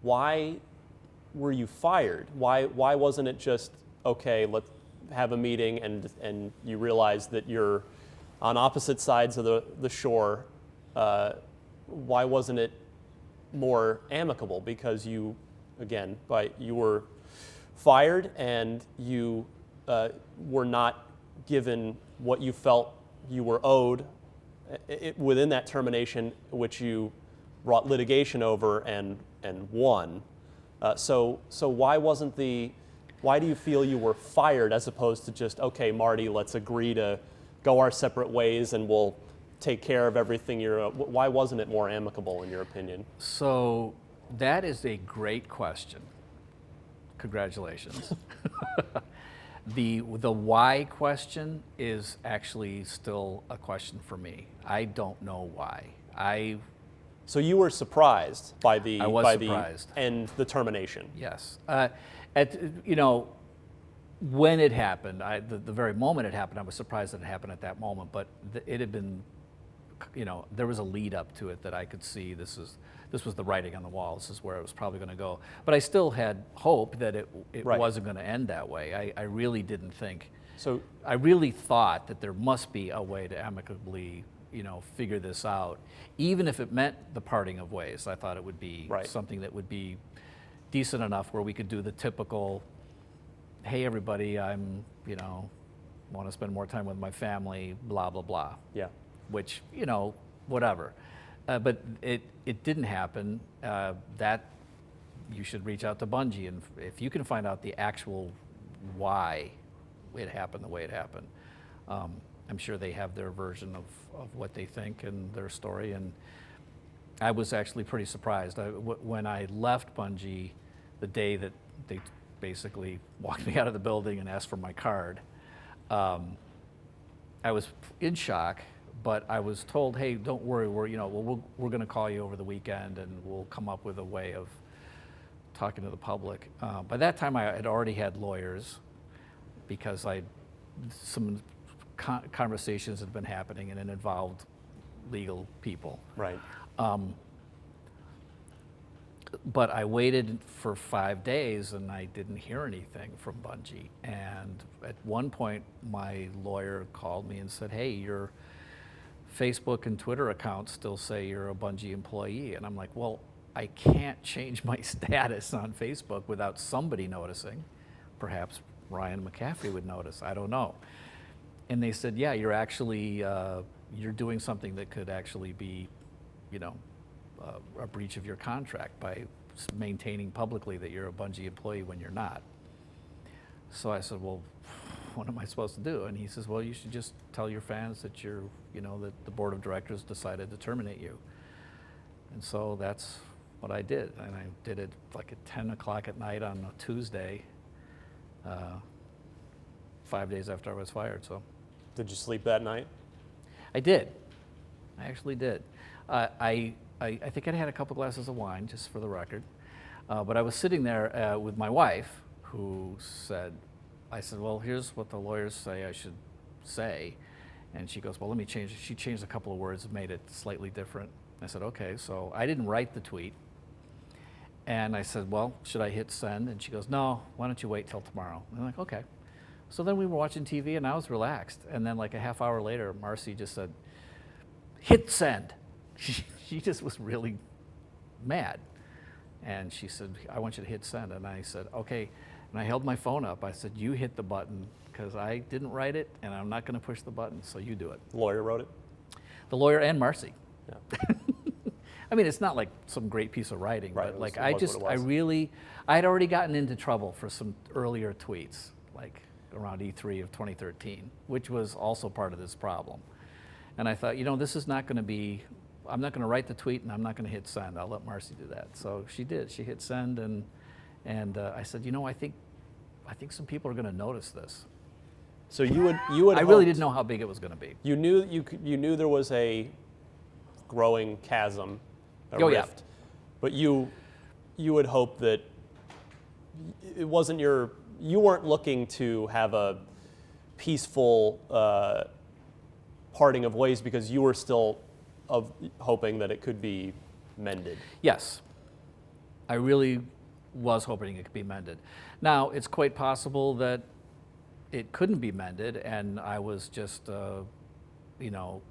why were you fired? Why wasn't it just, okay, let's have a meeting and you realize that you're on opposite sides of the shore? Why wasn't it more amicable? Because you were fired and you were not given what you felt you were owed within that termination, which you brought litigation over and won. So why do you feel you were fired as opposed to just, okay, Marty, let's agree to go our separate ways and we'll take care of everything? Why wasn't it more amicable in your opinion? So that is a great question. Congratulations. The why question is actually still a question for me. I don't know why. So you were surprised by the end, the termination. Yes. When it happened, the very moment it happened, I was surprised that it happened at that moment. But it had been, there was a lead up to it that I could see. This was the writing on the wall. This is where it was probably going to go. But I still had hope that it Right. wasn't going to end that way. I really didn't think. So I really thought that there must be a way to amicably, figure this out, even if it meant the parting of ways. I thought it would be Right. something that would be decent enough where we could do the typical, hey everybody, I'm, want to spend more time with my family, blah blah blah. yeah. Which, whatever. But it didn't happen. That you should reach out to Bungie, and if you can find out the actual why it happened the way it happened, I'm sure they have their version of what they think and their story. And I was actually pretty surprised. When I left Bungie, the day that they basically walked me out of the building and asked for my card, I was in shock. But I was told, hey, don't worry, we're going to call you over the weekend and we'll come up with a way of talking to the public. By that time, I had already had lawyers because some conversations had been happening and it involved legal people. Right. But I waited for 5 days and I didn't hear anything from Bungie. And at one point, my lawyer called me and said, hey, your Facebook and Twitter accounts still say you're a Bungie employee. And I'm like, well, I can't change my status on Facebook without somebody noticing. Perhaps Ryan McAfee would notice, I don't know. And they said, yeah, you're actually, you're doing something that could actually be, a breach of your contract by maintaining publicly that you're a Bungie employee when you're not. So I said, well, what am I supposed to do? And he says, well, you should just tell your fans that that the board of directors decided to terminate you. And so that's what I did. And I did it like at 10 o'clock at night on a Tuesday, 5 days after I was fired. So, did you sleep that night? I did. I actually did. I think I had a couple glasses of wine, just for the record. But I was sitting there with my wife, who said, I said, well, here's what the lawyers say I should say. And she goes, well, let me change it. She changed a couple of words and made it slightly different. I said, okay. So I didn't write the tweet. And I said, well, should I hit send? And she goes, no, why don't you wait till tomorrow? And I'm like, okay. So then we were watching TV and I was relaxed. And then like a half hour later, Marcy just said, hit send. She just was really mad. And she said, I want you to hit send. And I said, okay. And I held my phone up. I said, you hit the button because I didn't write it and I'm not going to push the button, so you do it. The lawyer wrote it? The lawyer and Marcy. Yeah. I mean, it's not like some great piece of writing, right, but like I had already gotten into trouble for some earlier tweets, like around E3 of 2013, which was also part of this problem. And I thought, this is not going to be, I'm not going to write the tweet and I'm not going to hit send. I'll let Marcy do that. So she did. She hit send and I said, I think some people are going to notice this. So you would. I really didn't know how big it was going to be. You knew there was a growing chasm, a rift, yeah. But you would hope that it wasn't you weren't looking to have a peaceful parting of ways because you were still hoping that it could be mended. Yes. I really was hoping it could be mended. Now, it's quite possible that it couldn't be mended, and I was just, you know,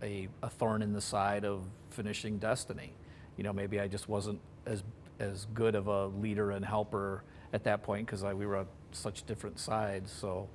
a thorn in the side of finishing Destiny. You know, maybe I just wasn't as good of a leader and helper at that point because we were on such different sides. So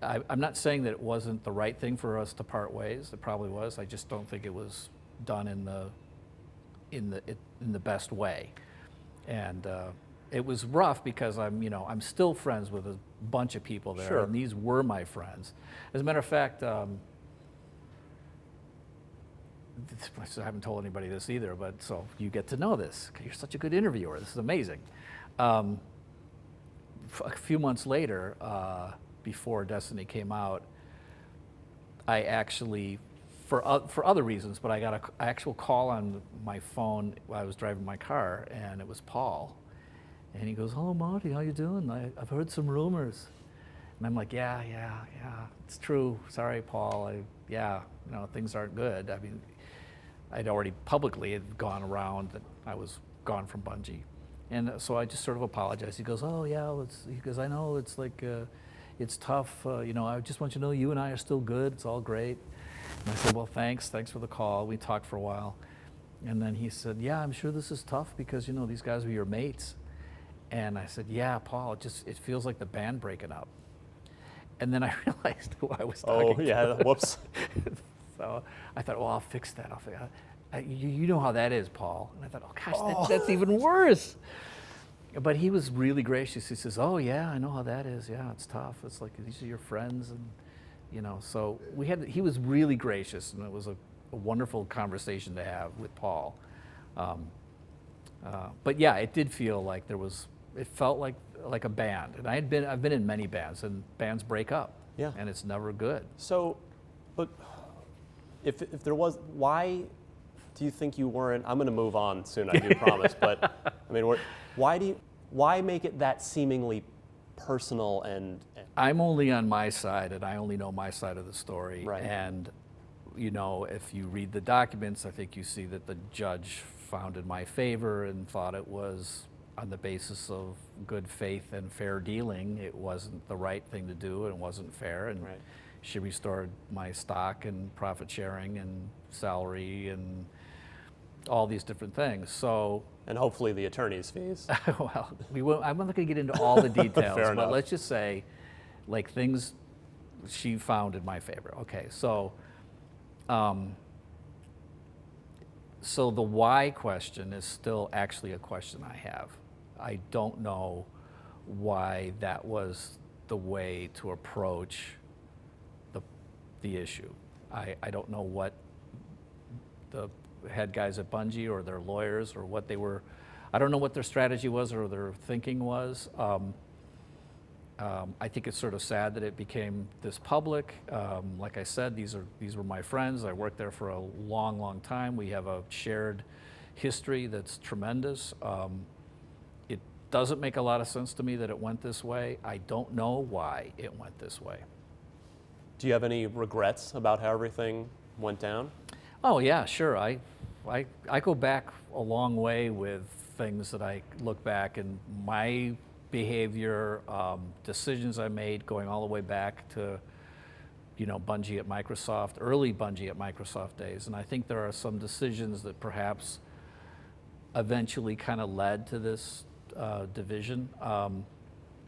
I'm not saying that it wasn't the right thing for us to part ways. It probably was. I just don't think it was done in the best way. And it was rough because I'm still friends with a bunch of people there, Sure. and these were my friends. As a matter of fact, I haven't told anybody this either, but so you get to know this. You're such a good interviewer. This is amazing. A few months later, before Destiny came out, I actually, for other reasons, but I got an actual call on my phone while I was driving my car, and it was Paul. And he goes, "Oh, Marty, how you doing? I've heard some rumors." And I'm like, yeah, it's true. Sorry, Paul. Things aren't good. I mean, I'd already publicly had gone around that I was gone from Bungie. And so I just sort of apologized. He goes, "Oh, yeah," he goes, "I know it's like, it's tough. I just want you to know you and I are still good. It's all great." And I said, "Well, thanks for the call." We talked for a while. And then he said, "Yeah, I'm sure this is tough because, these guys were your mates." And I said, "Yeah, Paul, it feels like the band breaking up." And then I realized who I was talking to. Oh, yeah, whoops. So I thought, well, I'll fix that. You know how that is, Paul. And I thought, oh, gosh, that's even worse. But he was really gracious. He says, "Oh, yeah, I know how that is. Yeah, it's tough. It's like these are your friends." And, so he was really gracious, and it was a wonderful conversation to have with Paul. But yeah, it did feel like it felt like a band. And I've been in many bands, and bands break up. Yeah. And it's never good. So, but if there was, why do you think you weren't? I'm going to move on soon, I do promise. But I mean, why make it that seemingly personal and? I'm only on my side, and I only know my side of the story. Right. And if you read the documents, I think you see that the judge found in my favor and thought it was on the basis of good faith and fair dealing. It wasn't the right thing to do, and it wasn't fair. And Right. she restored my stock and profit sharing and salary and all these different things. So, And hopefully the attorney's fees. well, I'm not going to get into all the details, Fair but enough. let's just say, things she found in my favor. Okay, so, so the why question is still actually a question I have. I don't know why that was the way to approach the issue. I don't know what the head guys at Bungie or their lawyers or what they were. I don't know what their strategy was or their thinking was. I think it's sort of sad that it became this public. Like I said, these were my friends. I worked there for a long, long time. We have a shared history that's tremendous. It doesn't make a lot of sense to me that it went this way. I don't know why it went this way. Do you have any regrets about how everything went down? Oh yeah, sure. I go back a long way with things that I look back and my behavior, decisions I made going all the way back to, Bungie at Microsoft, early Bungie at Microsoft days. And I think there are some decisions that perhaps eventually kind of led to this division.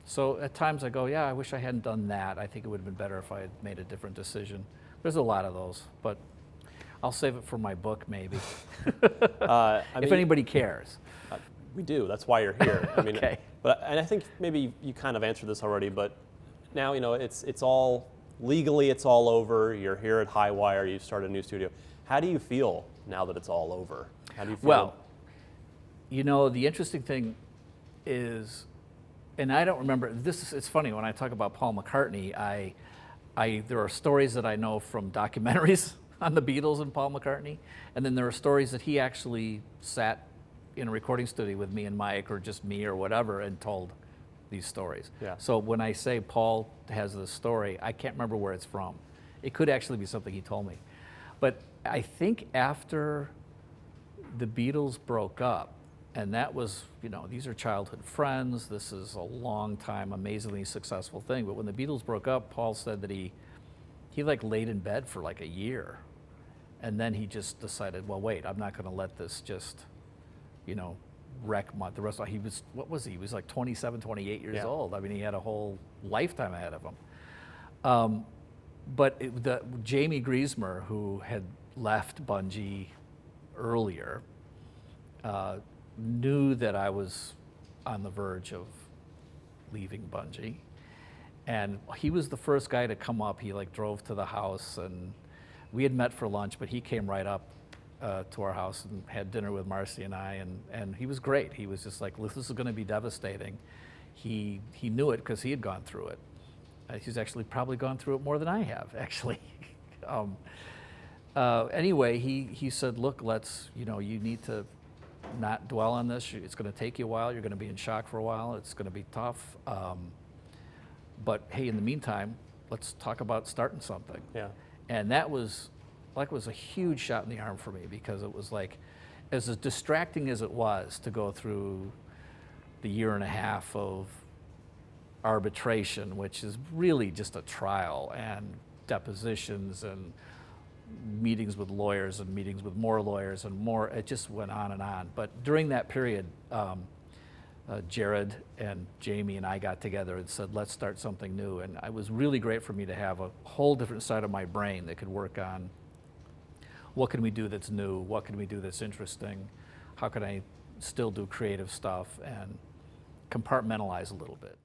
So at times I go, yeah, I wish I hadn't done that. I think it would have been better if I had made a different decision. There's a lot of those, but I'll save it for my book maybe. If anybody cares. We do. That's why you're here. I mean, Okay. And I think maybe you kind of answered this already, but now it's all legally. It's all over. You're here at Highwire. You've started a new studio. How do you feel now that it's all over? How do you feel? Well, the interesting thing is, and I don't remember this. It's funny when I talk about Paul McCartney. There are stories that I know from documentaries on the Beatles and Paul McCartney, and then there are stories that he actually sat in a recording studio with me and Mike, or just me or whatever, and told these stories. Yeah. So when I say Paul has this story, I can't remember where it's from. It could actually be something he told me. But I think after the Beatles broke up, And that was, these are childhood friends. This is a long time, amazingly successful thing. But when the Beatles broke up, Paul said that he like laid in bed for like a year. And then he just decided, well, wait, I'm not going to let this just, wreck the rest of, what was he? He was like 27, 28 years old. I mean, he had a whole lifetime ahead of him. But Jamie Griesmer, who had left Bungie earlier, knew that I was on the verge of leaving Bungie. And he was the first guy to come up. He like drove to the house, and we had met for lunch, but he came right up to our house and had dinner with Marcy and I, and he was great. He was just like, this is going to be devastating. He knew it because he had gone through it. He's actually probably gone through it more than I have, actually. Anyway, he said, look, you need to not dwell on this. It's going to take you a while. You're going to be in shock for a while. It's going to be tough. But hey, in the meantime, let's talk about starting something. Yeah. And that was a huge shot in the arm for me, because it was like, as distracting as it was to go through the year and a half of arbitration, which is really just a trial, and depositions and meetings with lawyers and meetings with more lawyers and more, it just went on and on. But during that period, Jared and Jamie and I got together and said, let's start something new. And it was really great for me to have a whole different side of my brain that could work on what can we do that's new, what can we do that's interesting, how can I still do creative stuff, and compartmentalize a little bit.